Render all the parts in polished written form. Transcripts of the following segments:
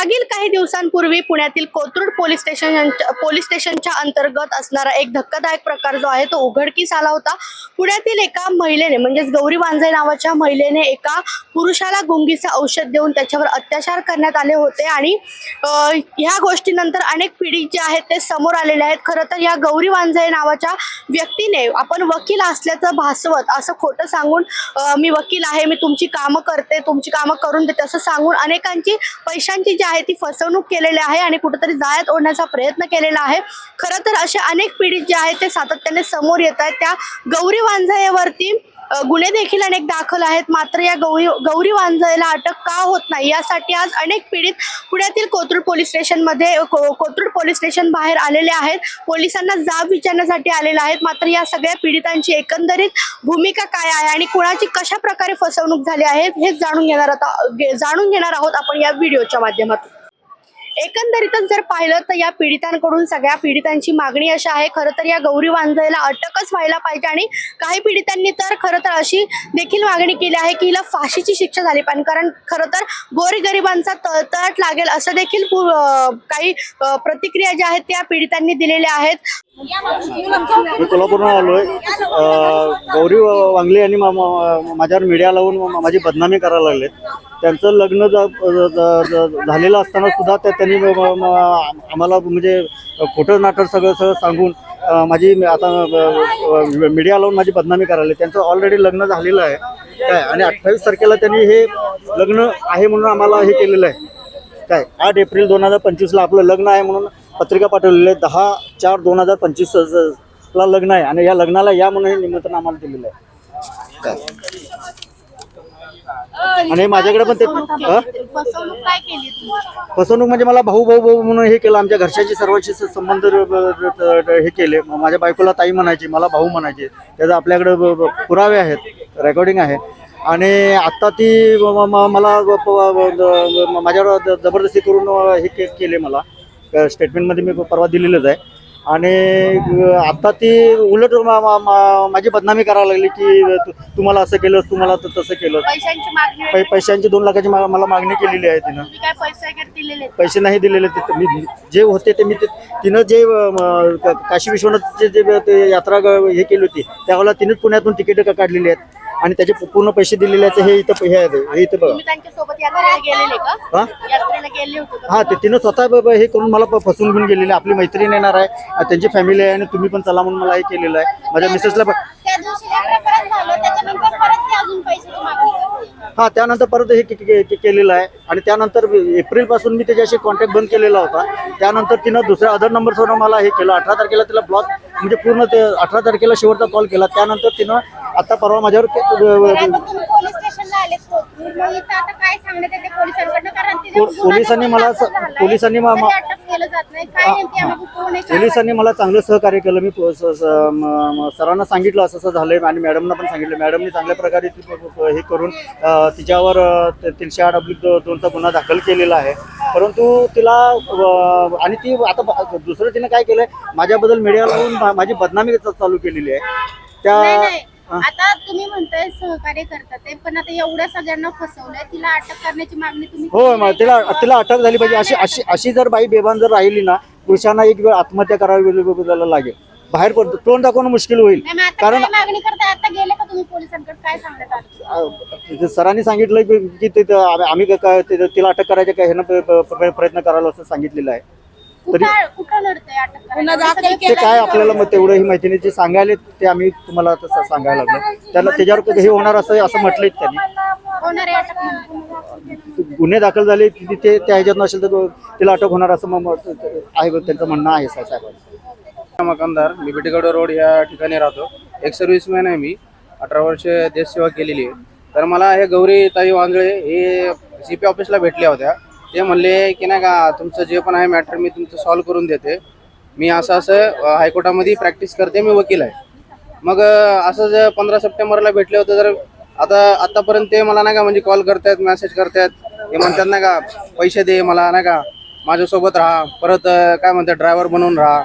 मागील काही दिवसांपूर्वी पुण्यातील कोथरूड पोलीस स्टेशनच्या अंतर्गत असणारा एक धक्कादायक प्रकार जो आहे तो उघडकीस आला होता। पुण्यातील एका महिलेने म्हणजेच गौरी वांजळे नावाच्या महिलेने एका पुरुषाला गुंगीचे औषध देऊन त्याच्यावर अत्याचार करण्यात आले होते आणि ह्या गोष्टीनंतर अनेक पीडित जे आहेत ते समोर आलेले आहेत। खरं तर या गौरी वांजळे नावाच्या व्यक्तीने आपण वकील असल्याचं भासवत असं खोटं सांगून मी वकील आहे, मी तुमची कामं करते, तुमची कामं करून देते असं सांगून अनेकांची पैशांची जी आहे ती फसवणूक केलेली आहे आणि कुठेतरी जाळ्यात ओढण्याचा प्रयत्न केलेला आहे। खरं तर असे अनेक पीडित जे आहेत ते सातत्याने समोर येत आहेत। त्या गौरी वांजळेवरती गुन्हे देखील अनेक दाखल आहेत, मात्र या गौरी वांजळेला अटक का होत नाही यासाठी आज अनेक पीडित पुण्यातील कोथरूड पोलीस स्टेशन बाहेर आलेले आहेत। पोलिसांना जाब विचारण्यासाठी आलेले आहेत, मात्र या सगळ्या पीडितांची एकंदरीत भूमिका काय आहे आणि कुणाची कशा प्रकारे फसवणूक झाली आहे हे जाणून घेणार आहोत आपण या व्हिडिओच्या माध्यमातून। एकंदरीतच जर पाहिलं तर या पीडितांकडून सगळ्या पीडितांची मागणी अशी आहे, खरं तर या गौरी वांजळेला अटकच व्हायला पाहिजे आणि काही पीडितांनी तर खरं तर अशी देखील मागणी केली आहे की हिला फाशीची शिक्षा झाली पाहिजे, कारण खरं तर गोरगरिबांचा तळतळाट लागेल असं देखील काही प्रतिक्रिया ज्या आहेत त्या पीडितांनी दिलेल्या आहेत। मी कोल्हापूरला आलोय। गौरी वांगले यांनी माझ्यावर मीडिया लावून माझी बदनामी करायला लागले। त्यांचं लग्न झालेलं असताना सुद्धा त्यांनी आम्हाला म्हणजे खोटं नाटक सगळं सांगून माझी आता मीडिया लावून माझी बदनामी करायला। त्यांचं ऑलरेडी लग्न झालेलं आहे काय, आणि 28 तारखेला त्यांनी हे लग्न आहे म्हणून आम्हाला हे केलेलं आहे काय। 8 एप्रिल 2025ला आपलं लग्न आहे म्हणून पत्रिका पाठवलेली आहे। 10/4/2025 ला लग्न आहे आणि या लग्नाला या म्हणून हे निमंत्रण आम्हाला दिलेलं आहे। आणि माझ्याकडे पण ते फसवणूक म्हणजे मला भाऊ म्हणून हे केलं। आमच्या घरच्याची सर्वांशी संबंध हे केले। माझ्या बायकोला ताई म्हणायची, मला भाऊ म्हणायचे। त्याचं आपल्याकडे पुरावे आहेत, रेकॉर्डिंग आहे। आणि आत्ता ती मला माझ्यावर जबरदस्ती करून हे केले। मला स्टेटमेंटमध्ये मी परवा दिलेलंच आहे। आणि आता ती उलट माझी बदनामी करायला लागली की तुम्हाला असं केलं, तुम्हाला तसं केलं। पैशांची 2 लाखाची मला मागणी केलेली आहे तिनं। पैसे नाही दिलेले, मी जे होते ते तिनं जे काशी विश्वनाथची जे यात्रा हे केली होती त्यावेळेला तिनेच पुण्यातून तिकीट काढलेली आहेत आणि त्याचे पूर्ण पैसे दिलेले आहेत। हे इथं बघा। हा, ते तिनं स्वतः हे करून मला फसवून घेऊन गेलेले। आपली मैत्रीण येणार आहे, त्यांची फॅमिली आहे आणि तुम्ही पण चला म्हणून मला हे केलेलं आहे। माझ्या मिसेसला हा त्यानंतर परत हे केलेलं आहे। आणि त्यानंतर एप्रिलपासून मी त्याच्याशी कॉन्टॅक्ट बंद केलेला होता। त्यानंतर तिनं दुसऱ्या अदर नंबरवरून मला हे केलं। 18 तारखेला तिला ब्लॉक म्हणजे पूर्ण ते 18 तारखेला शेवटचा कॉल केला। त्यानंतर तिनं आता परवा माझ्यावर पोलिसांनी मला चांगलं सहकार्य केलं। मी सरांना सांगितलं असं झालंय आणि मॅडमना पण सांगितलं। मॅडमनी चांगल्या प्रकारे हे करून तिच्यावर 308/2 चा गुन्हा दाखल केलेला आहे। परंतु तिला आणि ती आता दुसरं तिने काय केलंय, माझ्याबद्दल मीडिया लावून माझी बदनामी चालू केलेली आहे। त्या आता तुम्ही म्हणताय सहकार्य करतात ते, पण आता एवढ्या सगळ्यांना फसवलंय, तिला अटक करण्याची मागणी तुम्ही हो, तिला अटक झाली पाहिजे। अशी जर बाई बेभान जर राहिली ना, पुरुषांना एक वेळ आत्महत्या करावी लागेल। बाहेर पडतो तोंड दाखवणं मुश्किल होईल। कारण मागणी करताय, आता गेले का तुम्ही पोलिसांकडे, काय सांगण्यात सरांनी सांगितलं की आम्ही तिला अटक करायच्या काय प्रयत्न करायला असं सांगितलेलं आहे। तरी ते काय आपल्याला तेवढं ही माहिती नाही, जे सांगायला ते आम्ही तुम्हाला तसं सांगायला लागलो। त्याच्यावर हे होणार असं म्हटलंय त्यांनी। गुन्हे दाखल झाले ते त्या ह्याच्यात नसेल तर तिला अटक होणार असं आहे, त्यांचं म्हणणं आहे साहेब। मकानदार, मी बेटेगड रोड या ठिकाणी राहतो। एक सर्व्हिसमॅन आहे मी, 18 वर्ष देशसेवा केलेली आहे। तर मला हे गौरी ताई वांजळे हे CP ऑफिसला भेटल्या होत्या। ते म्हणले की नाही का, तुमचं जे पण आहे मॅटर मी तुमचं सॉल्व्ह करून देते। मी असं हायकोर्टामध्ये प्रॅक्टिस करते, मी वकील आहे। मग असं जर 15 सप्टेंबरला भेटले होते, तर आतापर्यंत ते मला नाही का म्हणजे कॉल करतायत, मेसेज करतायत, ते म्हणतात नाही का पैसे दे मला, नाही का माझ्यासोबत राहा, परत काय म्हणतात ड्रायव्हर बनवून राहा।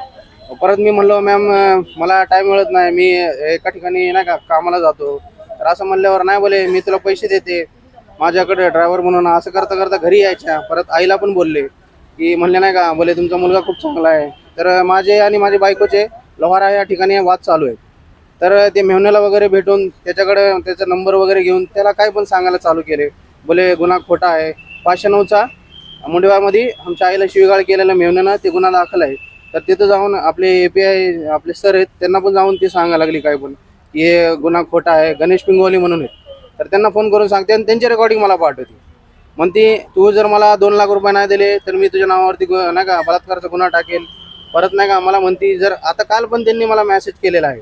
परत मी म्हणलो मॅम मला टाईम मिळत नाही, मी एका ठिकाणी नाही का कामाला जातो। तर असं म्हणल्यावर नाही बोले मी तुला पैसे देते। माझ्याकडे ड्रायव्हर म्हणून असं करता करता घरी यायच्या. परत आईला पण बोलले की म्हणले नाही का, बोले तुमचा मुलगा खूप चांगला आहे. तर माझे आणि माझ्या बायकोचे लोहारा या ठिकाणी वाद चालू आहेत. तर ते मेहुण्याला वगैरे भेटून त्याच्याकडे त्याचा नंबर वगैरे घेऊन त्याला काय पण सांगायला चालू केले. बोले गुन्हा खोटा आहे. 509चा मुंडेवामध्ये आमच्या आईला शिवीगाळ केलेला मेहुण्यानं ते गुन्हा दाखल आहे. तर तिथं जाऊन आपले API आपले सर आहेत त्यांना पण जाऊन ते सांगायला लागली काय पण की हे गुन्हा खोटा आहे. गणेश पिंगोली म्हणून आहेत. तर त्यांना फोन करून सांगते आणि त्यांची रेकॉर्डिंग मला पाठवते. म्हणते तू जर मला 2 लाख रुपये नाही दिले तर मी तुझ्या नावावरती नाही का बलात्काराचा गुन्हा टाकेल. परत नाही का मला म्हणती जर आता काल पण त्यांनी मला मेसेज केलेला आहे.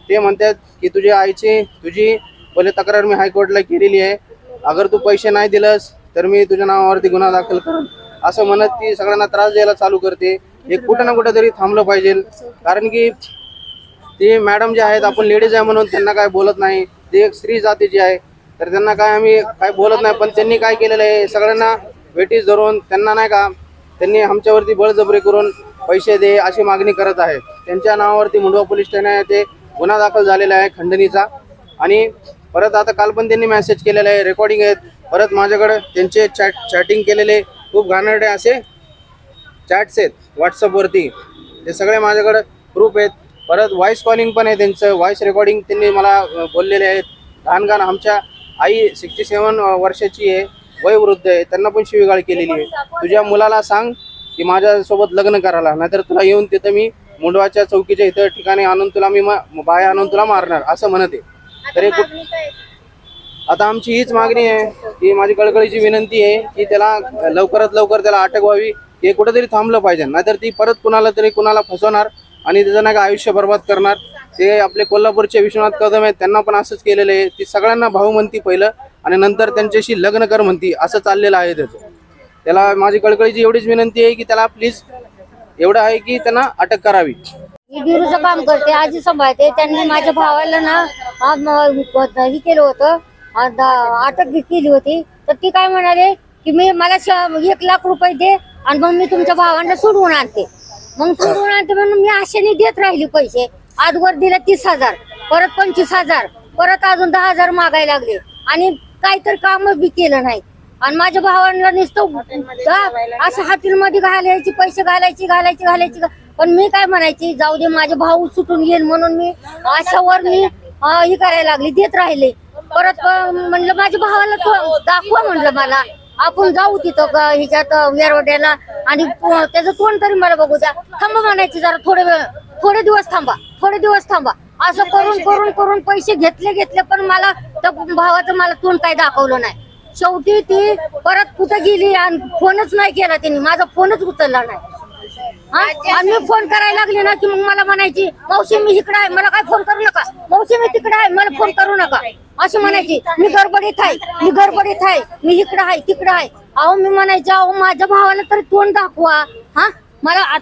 ते म्हणतात की तुझी बोले तक्रार मी हायकोर्टला केलेली आहे. अगर तू पैसे नाही दिलंस तर मी तुझ्या नावावरती गुन्हा दाखल करेन असं म्हणत ती सगळ्यांना त्रास द्यायला चालू करते. हे कुठं ना कुठं तरी थांबलं पाहिजे. कारण की ते मॅडम जे आहेत आपण लेडीज आहे म्हणून त्यांना काय बोलत नाही. ते एक स्त्री जातीची आहे तर त्यांना काय आम्ही काय बोलत नाही. पण त्यांनी काय केलेलं आहे सगळ्यांना वेटीस धरून त्यांना नाही का त्यांनी आमच्यावरती बळजबरी करून पैसे दे अशी मागणी करत आहेत. त्यांच्या नावावरती मुंडवा पोलीस ठाणे ते गुन्हा दाखल झालेला आहे खंडणीचा. आणि परत आता काल पण त्यांनी मेसेज केलेला आहे, रेकॉर्डिंग आहेत. परत माझ्याकडे त्यांचे चॅटिंग केलेले खूप घाणेरडे असे चॅट्स आहेत व्हॉट्सअपवरती. ते सगळे माझ्याकडे प्रूफ आहेत. परत व्हॉइस कॉलिंग पण आहे त्यांचं. व्हॉइस रेकॉर्डिंग त्यांनी मला बोललेले आहेत. लहान आमच्या आई 67 वर्षाची आहे, वयोवृद्ध आहे. त्यांना पण शिवीगाळ केलेली आहे. तुझ्या मुलाला सांग की माझ्यासोबत लग्न करायला, नाहीतर तुला येऊन तिथं मी मुंडवाच्या चौकीच्या इथं ठिकाणी आणून तुला मी बाया आणून तुला मारणार असं म्हणते. तर आता आमची हीच मागणी आहे की माझी कळकळीची विनंती आहे की त्याला लवकरात लवकर त्याला अटक व्हावी. हे कुठेतरी थांबलं पाहिजे. नाहीतर ती परत कुणाला फसवणार आणि त्याचं नाही का आयुष्य बर्बाद करणार. ते आपले कोल्हापूरचे विश्वनाथ कदम आहेत त्यांना पण असंच केलेलं आहे. ती सगळ्यांना भाऊ म्हणती पहिलं आणि नंतर त्यांच्याशी लग्न कर म्हणती. असं चाललेलं आहे त्याचं. त्याला माझी कळकळीची एवढीच विनंती आहे की त्याला प्लीज एवढं आहे की त्यांना अटक करावी. मी बिरूचं काम करते, आजी सांभाळते. त्यांनी माझ्या भावाला ना हे केलं होतं, अटक केली होती. तर ती काय म्हणाले की मला 1 लाख रुपये दे आणि मग मी तुमच्या भावांना सोडवून आणते. मग सोडवून आणते म्हणून मी आशेने देत राहिली पैसे. आजवर दिले 30,000, परत 25,000, परत अजून 10,000 मागायला लागले आणि काहीतरी काम बी केलं नाही. आणि माझ्या भावांना नुसतं असं हॉटेलमध्ये घालायची, पैसे घालायची. पण मी काय म्हणायची, जाऊ दे माझे भाऊ सुटून येईल म्हणून मी अशावर मी हे करायला लागली, देत राहिले. परत म्हणलं माझ्या भावाला दाखवा, म्हणलं मला आपण जाऊ तिथं ह्याच्यात वेरवड्याला आणि त्याचं तोंड तरी मला बघू द्या. थांबा म्हणायची, जरा थोडे दिवस थांबा. असं करून पैसे घेतले. पण मला त्या भावाचं मला तोंड काही दाखवलं नाही. शेवटी ती परत कुठं गेली आणि फोनच नाही केला त्यांनी, माझा फोनच उचलला नाही. आणि मी फोन करायला लागले ना की मग मला म्हणायची, मावशी मी इकडे आहे, मला काय फोन करू नका. मावशी मी तिकडे आहे, मला फोन करू नका असं म्हणायची. मी गडबडीत आहे, मी इकडे आहे तिकडे आहे. अहो मी म्हणायचे, अहो माझ्या भावाला तरी तोंड दाखवा. मला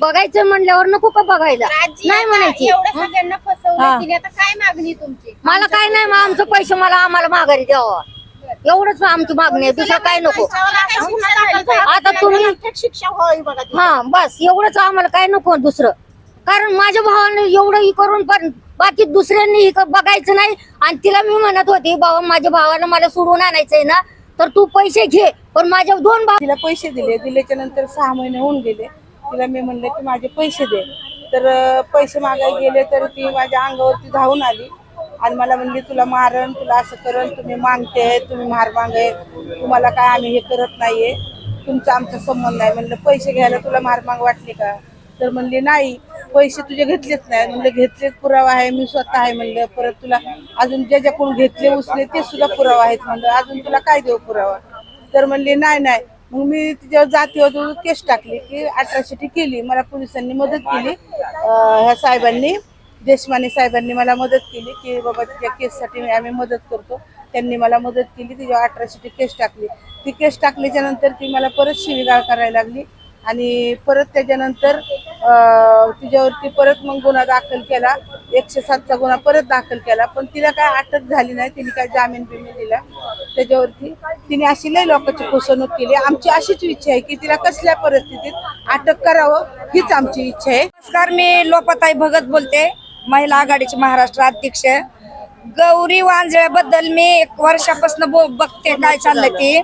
बघायचं म्हणल्यावर नको का बघायला, नाही म्हणायची. सगळ्यांना फसवलं तिने. आता काय मागणी तुमची? मला काय नाही, मग आमचं पैसे आम्हाला माघारी द्यावा, एवढंच आमची मागणी आहे. दुसरं काय नको. आता तुम्ही शिक्षा व्हावी बघा. हा बस एवढंच, आम्हाला काय नको दुसरं. कारण माझ्या भावाने एवढं करून पण बाकी दुसऱ्यांनी बघायचं नाही. आणि तिला मी म्हणत होती, बाबा माझ्या भावाला मला सोडून आणायचंय ना, तर तू पैसे घे. पण माझ्या 2 भाव तिला पैसे दिल्याच्या नंतर 6 महिने होऊन गेले. तिला मी म्हणले की माझे पैसे दे. तर पैसे मागायला गेले तर ती माझ्या अंगावरती धावून आली आणि मला म्हणली, तुला मारण, तुला असं करण, तुम्ही मागते, तुम्ही मार मागे, तुम्हाला काय आम्ही हे करत नाहीये, तुमचा आमचा संबंध नाही. म्हणलं पैसे घ्यायला तुला मारमाग वाटली का? तर म्हणले नाही, पैसे तुझे घेतलेच नाही. म्हणलं घेतलेच, पुरावा आहे, मी स्वतः आहे. म्हणलं परत तुला अजून ज्याच्याकडून घेतले उचले ते सुद्धा पुरावा आहेत. म्हणलं अजून तुला काय देऊ पुरावा? तर म्हणले नाही. मग मी तिच्यावर जातीवर केस टाकली की अट्रॉसिटी केली. मला पोलिसांनी मदत केली. ह्या साहेबांनी, देशमाने साहेबांनी मला मदत केली की बाबा तिच्या केससाठी आम्ही मदत करतो. त्यांनी मला मदत केली, तिच्यावर अट्रॉसिटी केस टाकली. ती केस टाकल्याच्या नंतर ती मला परत शिवीगाळ करायला लागली आणि परत त्याच्यानंतर तिच्यावरती परत मग गुन्हा दाखल केला. 107चा गुन्हा परत दाखल केला. पण तिला काय अटक झाली नाही, तिने काय जामीन बिमीन दिला. त्याच्यावरती तिने अशी लई लोकांची फसवणूक केली. आमची अशीच इच्छा आहे की तिला कसल्या परिस्थितीत अटक करावं, हीच आमची इच्छा आहे. नमस्कार, मी लोपाताई भगत बोलते, महिला आघाडीची महाराष्ट्र अध्यक्ष. गौरी वांजळ्याबद्दल मी 1 वर्षापासून बघते काय चाललंय ते.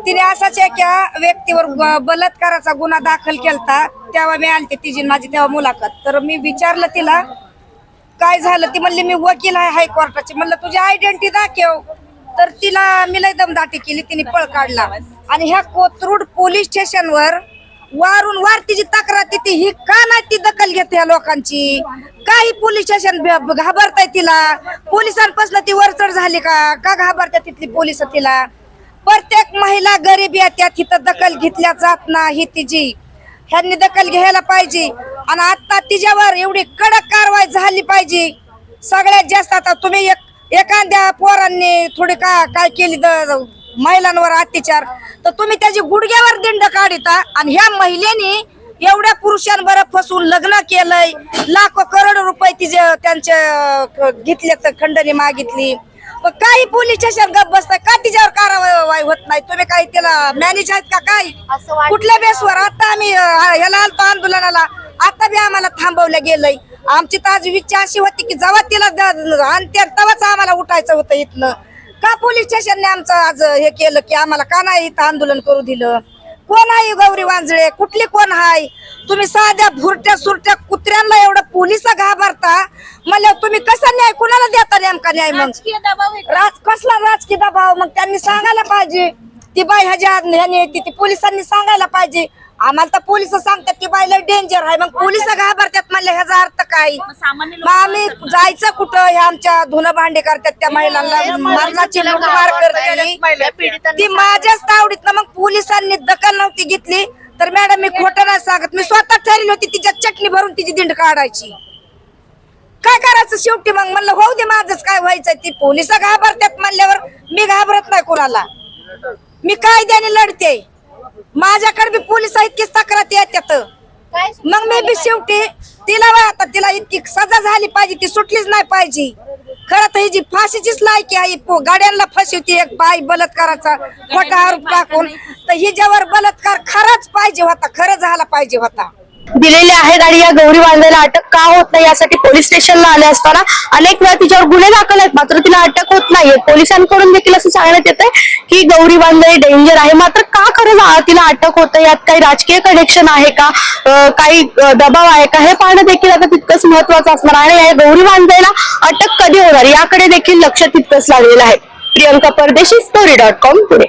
तिने असाच एका व्यक्तीवर बलात्काराचा गुन्हा दाखल केलता. तेव्हा मी आलते तिची माझी तेव्हा मुलाखत. तर मी विचारलं तिला काय झालं. ती म्हणली मी वकील आहे हायकोर्टाची. म्हणलं तुझी आयडेंटिटी दाखव. तर तिला मी लय दमदाटी केली. तिने पळ काढला आणि ह्या कोथरूड पोलीस स्टेशनवर वारून वार तिची तक्रार तिथे ही का नाही ती दखल घेते ह्या लोकांची. काही पोलीस स्टेशन घाबरताय तिला. पोलिसांपासून ती वरचढ झाली का घाबरतात तिथली पोलिस तिला. प्रत्येक महिला गरीब येत्या तिथं दखल घेतल्या जात नाही तिची. ह्यांनी दखल घ्यायला पाहिजे आणि आता तिच्यावर एवढी कडक कारवाई झाली पाहिजे. सगळ्यात जास्त आता तुम्ही एखाद्या पोरांनी थोडी काय केली महिलांवर अत्याचार तर तुम्ही त्याची गुडघ्यावर दिंड काढता आणि ह्या महिलेने एवढ्या पुरुषांवर फसून लग्न केलंय. लाखो करोड रुपये तिचे त्यांच्या घेतले तर खंडणी मागितली. पण काही पोलीस स्टेशन गप बसताय का तिच्यावर कारवाई होत नाही. तुम्ही काही त्याला मॅनेज आहेत का काय कुठल्या बेसवर. आता आम्ही ह्याला आलतो आंदोलनाला. आता बी आम्हाला थांबवलं गेलंय. आमची तर आज इच्छा अशी होती की जेव्हा तिला आणते तेव्हाच आम्हाला उठायचं होतं इथनं. का पोलीस स्टेशनने आमचं आज हे केलं की आम्हाला का नाही इथं आंदोलन करू दिलं. कोण आहे गौरी वांजळे कुठली कोण आहे. तुम्ही साध्या भुरट्या सुरट्या कुत्र्यांना एवढं पोलिस घाबरता. मला तुम्ही कसा न्याय कुणाला देता नेमका न्याय. मग कसला राजकीय दबाव. मग त्यांनी सांगायला पाहिजे ती बाई ह्याने ती पोलिसांनी सांगायला पाहिजे. आम्हाला तर पोलिस सांगतात की बाईला डेंजर आहे. मग पोलिस घाबरतात म्हणलं ह्याचा अर्थ काय. मग आम्ही जायचं कुठं. हे आमच्या धुणं भांडे करतात त्या महिलांना मरणाची लुटमार करते ती माझ्याच तावडीत. मग पोलिसांनी दखल नव्हती घेतली तर मॅडम मी खोटं नाही सांगत. मी स्वतः ठरली होती तिच्या चटणी भरून तिची दिंड काढायची. काय करायचं शेवटी. मग म्हणलं होऊ दे माझंच काय व्हायचंय. ती पोलिस घाबरतात म्हणल्यावर मी घाबरत नाही कोणाला. मी कायद्याने लढते. माझ्याकडे बी पोलिस इतकीच तक्रार येतात. मग मी बी शेवटी तिला आता तिला इतकी सजा झाली पाहिजे. ती सुटलीच नाही पाहिजे. खरं तर ही जी फाशीचीच लायकी आहे. गाड्यांना फसवती एक बाई बलात्काराचा खोटा आरोप टाकून. तर हिच्यावर बलात्कार खरंच पाहिजे होता. खरं झाला पाहिजे होता. दिलेले आहेत आणि या गौरी वांजळेला अटक का होत नाही यासाठी पोलीस स्टेशनला आले असताना अनेक वेळा तिच्यावर गुन्हे दाखल आहेत मात्र तिला अटक होत नाहीये. पोलिसांकडून देखील असं सांगण्यात येतंय की गौरी वांजळे डेंजर आहे. मात्र का खरं तिला अटक होतं. यात काही राजकीय कनेक्शन आहे का काही दबाव आहे का हे पाहणं देखील आता तितकंच महत्वाचं असणार आहे. आणि या गौरी वांजळेला अटक कधी होणार याकडे देखील लक्ष तितकंच लागलेलं आहे. प्रियंका परदेशी story.com पुणे.